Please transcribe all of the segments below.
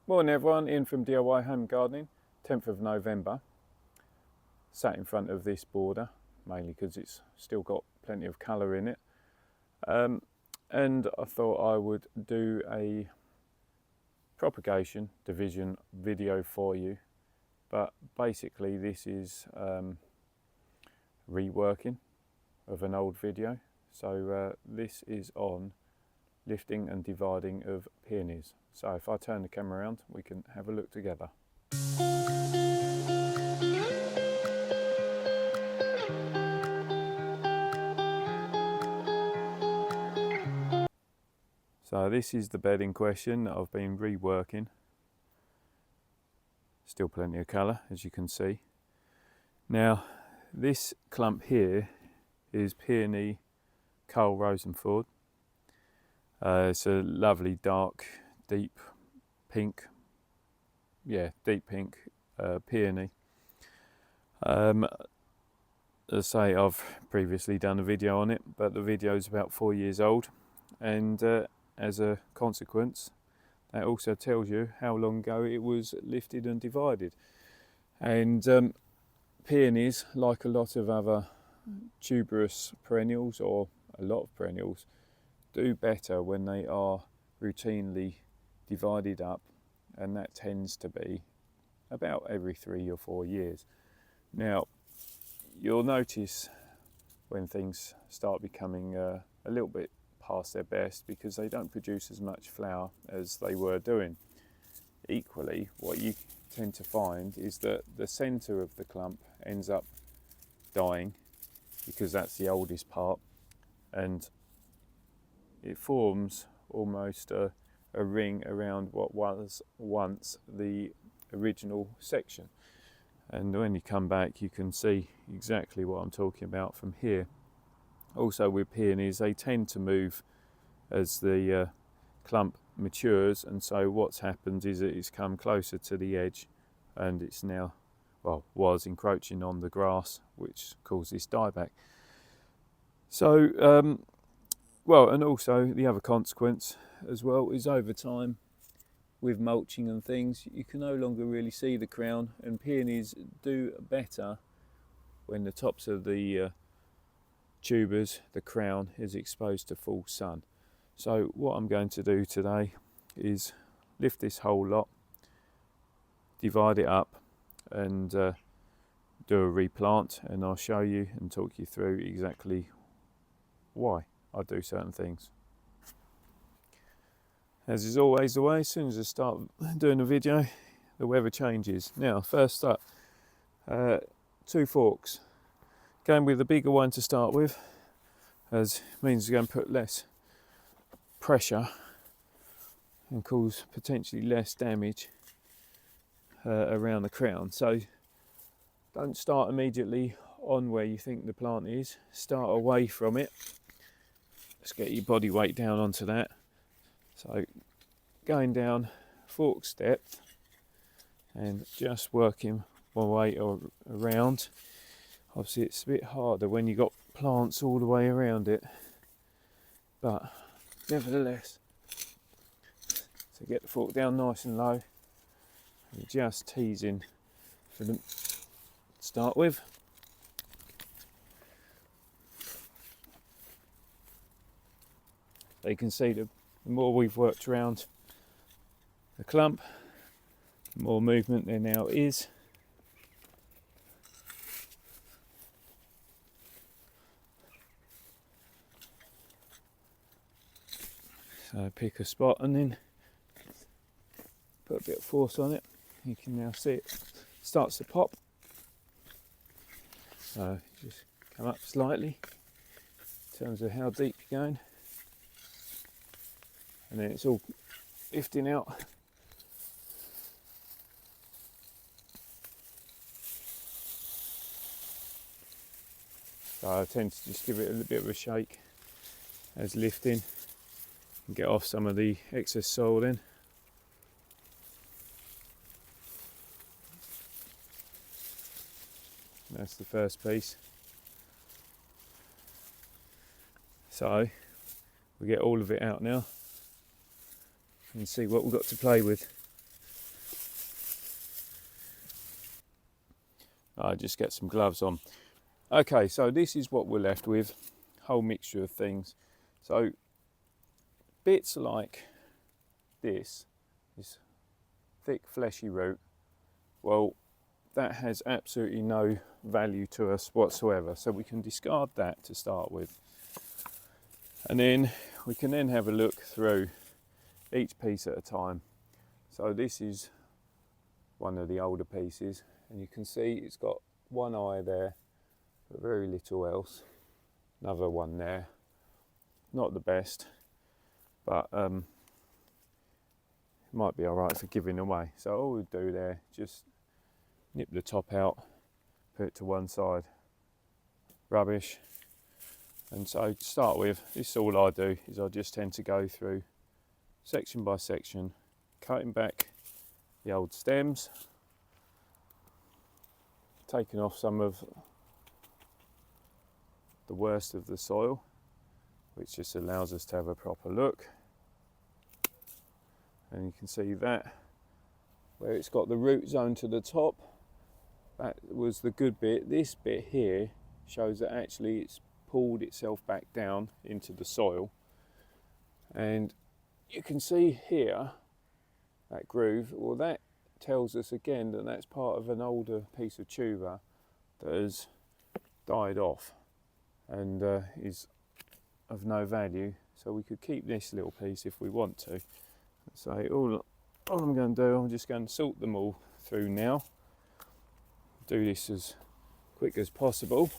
Morning everyone, Ian from DIY Home Gardening, 10th of November. Sat in front of this border, mainly because it's still got plenty of colour in it. And I thought I would do a propagation division video for you. But basically this is reworking of an old video. So this is on lifting and dividing of peonies. So if I turn the camera around, we can have a look together. So this is the bed in question that I've been reworking. Still plenty of colour, as you can see. Now, this clump here is Peony Karl Rosenfield. It's a lovely dark, deep pink, deep pink peony. As I say, I've previously done a video on it, but the video is about 4 years old, and as a consequence, that also tells you how long ago it was lifted and divided. And peonies, like a lot of other tuberous perennials, or a lot of perennials, do better when they are routinely divided up, and that tends to be about every 3 or 4 years. Now, you'll notice when things start becoming a little bit past their best, because they don't produce as much flower as they were doing. Equally, what you tend to find is that the centre of the clump ends up dying, because that's the oldest part, and it forms almost a ring around what was once the original section. And when you come back, you can see exactly what I'm talking about from here. Also with peonies, they tend to move as the clump matures, and so what's happened is it's come closer to the edge, and it's now, was encroaching on the grass, which caused this dieback. So and also the other consequence as well is, over time, with mulching and things, you can no longer really see the crown, and peonies do better when the tops of the tubers, the crown, is exposed to full sun. So what I'm going to do today is lift this whole lot, divide it up, and do a replant, and I'll show you and talk you through exactly why I do certain things. As is always the way, as soon as I start doing a video, the weather changes. Now, first up, 2 forks. Going with the bigger one to start with, as it means you're going to put less pressure and cause potentially less damage around the crown. So don't start immediately on where you think the plant is. Start away from it. Let's get your body weight down onto that. So going down fork's depth and just working my way around. Obviously it's a bit harder when you've got plants all the way around it, but nevertheless, so get the fork down nice and low, and just teasing for them to start with. So you can see the more we've worked around the clump, the more movement there now is. So pick a spot and then put a bit of force on it. You can now see it starts to pop. So just come up slightly in terms of how deep you're going. And then it's all lifting out. So I tend to just give it a little bit of a shake as lifting, and get off some of the excess soil then. That's the first piece. So we get all of it out now and see what we've got to play with. just get some gloves on. Okay, so this is what we're left with, whole mixture of things. So bits like this thick fleshy root, well, that has absolutely no value to us whatsoever, so we can discard that to start with, and then we can then have a look through each piece at a time. So this is one of the older pieces, and you can see it's got one eye there but very little else. Another one there, not the best, but might be all right for giving away. So all we do there, just nip the top out, put it to one side, rubbish. And so to start with, this is all I do, is I just tend to go through section by section, cutting back the old stems, taking off some of the worst of the soil, which just allows us to have a proper look. And you can see that where it's got the root zone to the top, that was the good bit. This bit here shows that actually it's pulled itself back down into the soil, and you can see here that groove. Well, that tells us again that that's part of an older piece of tuber that has died off and is of no value, so we could keep this little piece if we want to. So all I'm going to do, I'm just going to sort them all through now. Do this as quick as possible.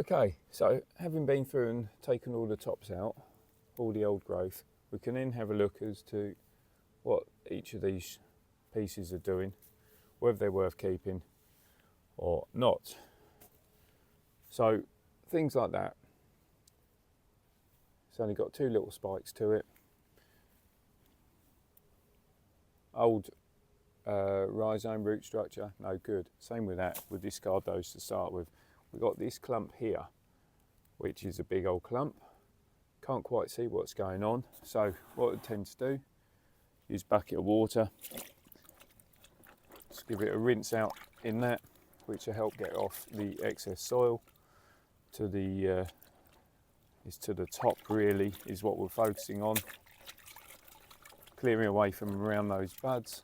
Okay, so having been through and taken all the tops out, all the old growth, we can then have a look as to what each of these pieces are doing, whether they're worth keeping or not. So things like that. It's only got 2 little spikes to it. Old rhizome root structure, no good. Same with that, we'll discard those to start with. We've got this clump here, which is a big old clump. Can't quite see what's going on. So what I tend to do is bucket of water. Just give it a rinse out in that, which will help get off the excess soil to the top really is what we're focusing on. Clearing away from around those buds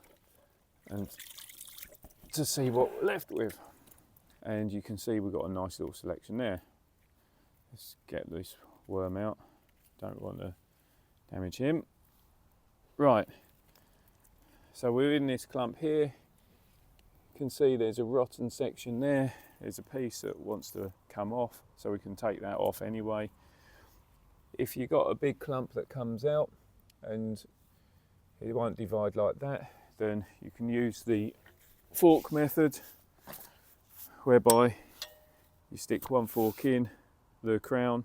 and to see what we're left with. And you can see we've got a nice little selection there. Let's get this worm out. Don't want to damage him. Right, so we're in this clump here. You can see there's a rotten section there. There's a piece that wants to come off, so we can take that off anyway. If you've got a big clump that comes out and it won't divide like that, then you can use the fork method, whereby you stick one fork in the crown,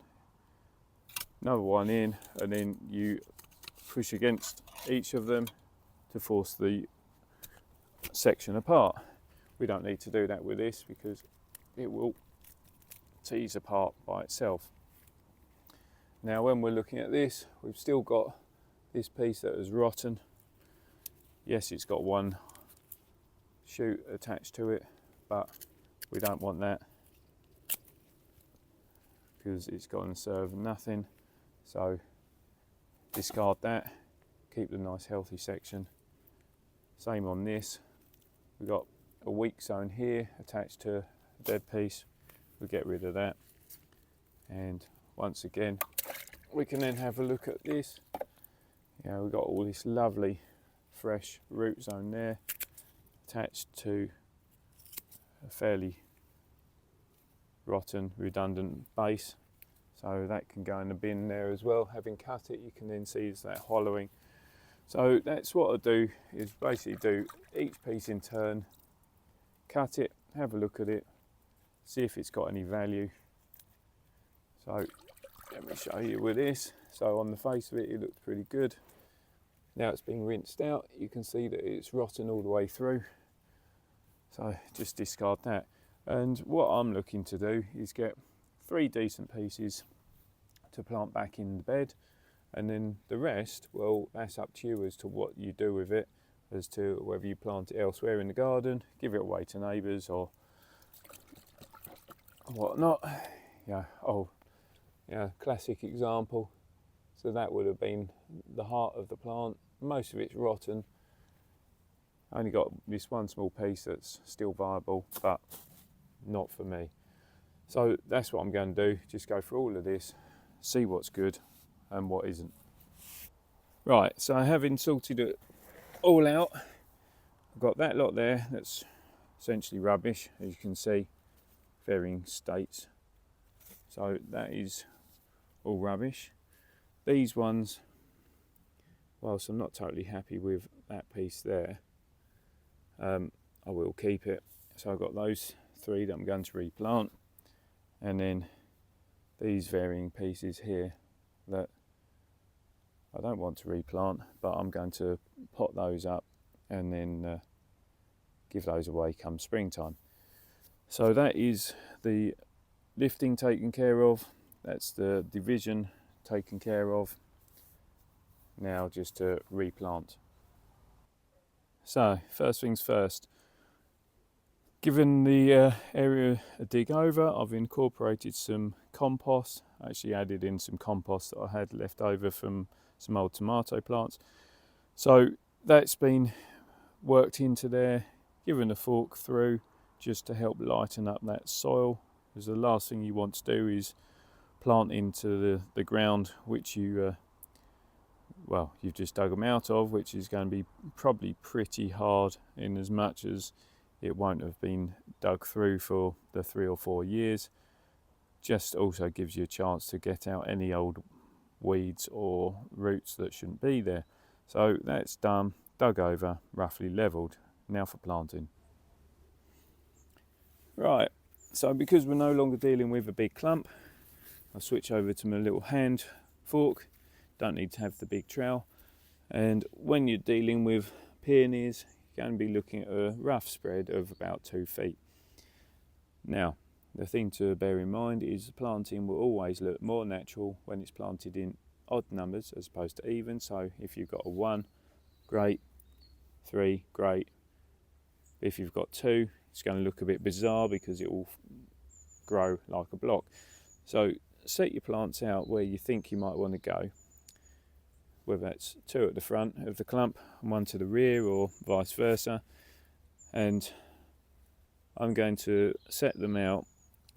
another one in, and then you push against each of them to force the section apart. We don't need to do that with this because it will tease apart by itself. Now when we're looking at this, we've still got this piece that is rotten. Yes, it's got one shoot attached to it, but we don't want that because it's going to serve nothing. So discard that, keep the nice healthy section. Same on this, we've got a weak zone here attached to a dead piece. We'll get rid of that. And once again, we can then have a look at this. You know, we've got all this lovely fresh root zone there attached to a fairly rotten, redundant base. So that can go in the bin there as well. Having cut it, you can then see it's that hollowing. So that's what I do, is basically do each piece in turn, cut it, have a look at it, see if it's got any value. So let me show you with this. So on the face of it, it looks pretty good. Now it's being rinsed out, you can see that it's rotten all the way through. So just discard that. And what I'm looking to do is get 3 decent pieces to plant back in the bed, and then the rest, well, that's up to you as to what you do with it, as to whether you plant it elsewhere in the garden, give it away to neighbours or whatnot. Yeah, oh, yeah, classic example. So that would have been the heart of the plant. Most of it's rotten. Only got this one small piece that's still viable, but not for me. So that's what I'm going to do, just go through all of this, see what's good and what isn't. Right, so having sorted it all out, I've got that lot there that's essentially rubbish, as you can see, varying states. So that is all rubbish. These ones, whilst I'm not totally happy with that piece there, I will keep it. So I've got those 3 that I'm going to replant, and then these varying pieces here that I don't want to replant, but I'm going to pot those up and then give those away come springtime. So that is the lifting taken care of, that's the division taken care of. Now just to replant. So first things first, given the area a dig over, I've incorporated some compost. I actually added in some compost that I had left over from some old tomato plants. So that's been worked into there, given a fork through just to help lighten up that soil, because the last thing you want to do is plant into the ground which you well, you've just dug them out of, which is going to be probably pretty hard, in as much as it won't have been dug through for the 3 or 4 years. just also gives you a chance to get out any old weeds or roots that shouldn't be there. So that's done, dug over, roughly levelled. Now for planting. Right, so because we're no longer dealing with a big clump, I'll switch over to my little hand fork. Don't need to have the big trowel. And when you're dealing with peonies, you're going to be looking at a rough spread of about 2 feet. Now, the thing to bear in mind is the planting will always look more natural when it's planted in odd numbers as opposed to even. So if you've got a 1, great. 3, great. If you've got 2, it's going to look a bit bizarre because it will grow like a block. So set your plants out where you think you might want to go, whether that's 2 at the front of the clump and 1 to the rear or vice versa. And I'm going to set them out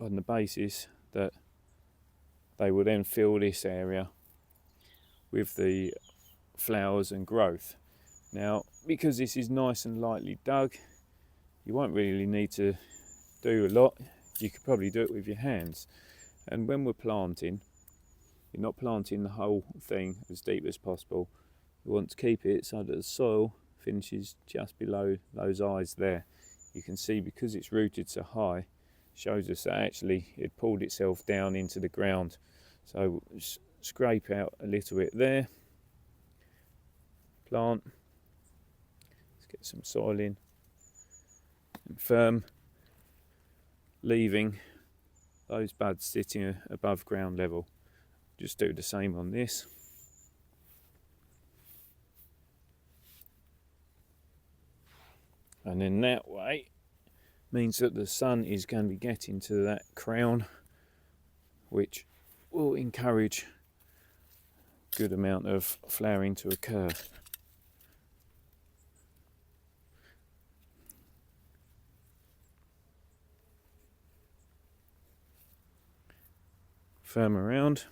on the basis that they will then fill this area with the flowers and growth. Now, because this is nice and lightly dug, you won't really need to do a lot. You could probably do it with your hands. And when we're planting, you're not planting the whole thing as deep as possible. You want to keep it so that the soil finishes just below those eyes there. You can see because it's rooted so high, shows us that actually it pulled itself down into the ground. So scrape out a little bit there, plant, let's get some soil in, and firm, leaving those buds sitting above ground level. Just do the same on this. And then that way means that the sun is going to be getting to that crown, which will encourage a good amount of flowering to occur. Firm around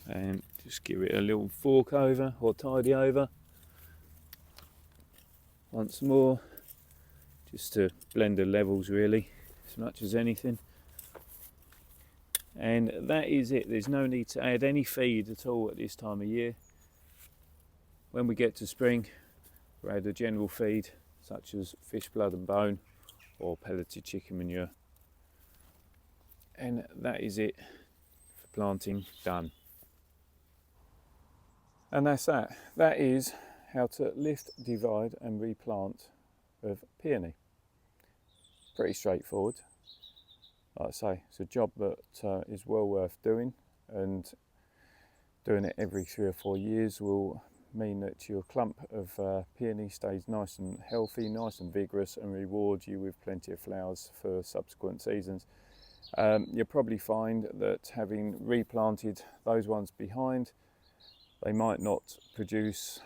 and just give it a little fork over or tidy over once more, just to blend the levels really as much as anything. And that is it. There's no need to add any feed at all at this time of year. When we get to spring, we'll add a general feed such as fish blood and bone or pelleted chicken manure. And that is it for planting done. And that's that. That is how to lift, divide and replant of peony. Pretty straightforward. Like I say, it's a job that is well worth doing, and doing it every 3 or 4 years will mean that your clump of peony stays nice and healthy, nice and vigorous, and rewards you with plenty of flowers for subsequent seasons. You'll probably find that having replanted those ones behind, they might not produce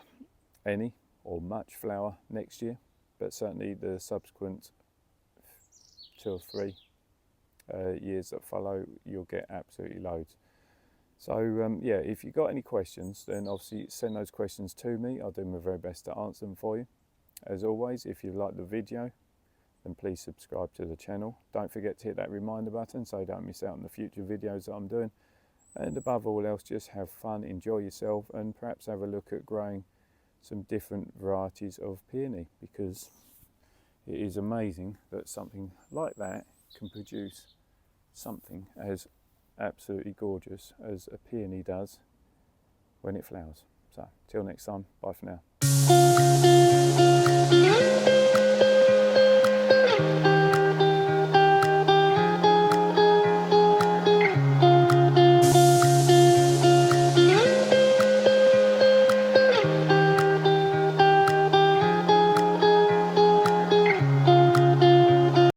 any or much flower next year, but certainly the subsequent 2 or 3 years that follow, you'll get absolutely loads. So yeah, if you've got any questions, then obviously send those questions to me. I'll do my very best to answer them for you. As always, if you like the video, then please subscribe to the channel. Don't forget to hit that reminder button so you don't miss out on the future videos that I'm doing. And above all else, just have fun, enjoy yourself, and perhaps have a look at growing some different varieties of peony, because it is amazing that something like that can produce something as absolutely gorgeous as a peony does when it flowers. So till next time, bye for now.